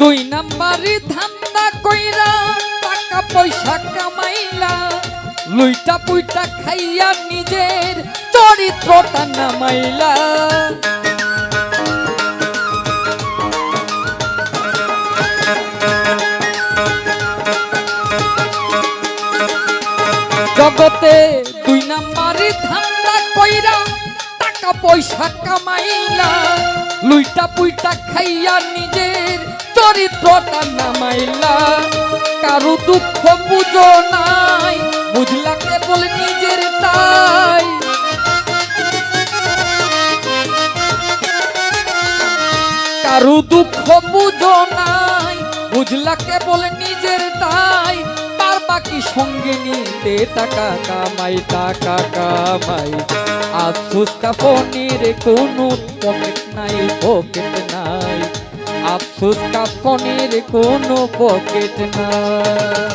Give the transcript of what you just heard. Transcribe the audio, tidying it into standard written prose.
দুই নাম্বারি ধান্দা কইরা টাকা পয়সা কামাইলা, লুইটা পুইটা খাইয়া নিজের চরিত্রটা নামাইলা। জগতে দুই নাম্বারি ধান্দা কইরা টাকা পয়সা কামাইলা, লুইটা পুইটা খাইয়া নিজের চরিত্রটা নামাইলা। কারো দুঃখ বুঝো নাই, বুঝলা কেবল নিজের তাই। কারো দুঃখ বুঝো নাই, বুঝলা কেবল নিজের তাই। তার বাকি সঙ্গে নিতে টাকা কামাই, টাকা কামাই। আফসোস কাফনের কোনো পকেট নাই, পকেট নাই। আফসোস কাফনের কোনো পকেট নাই।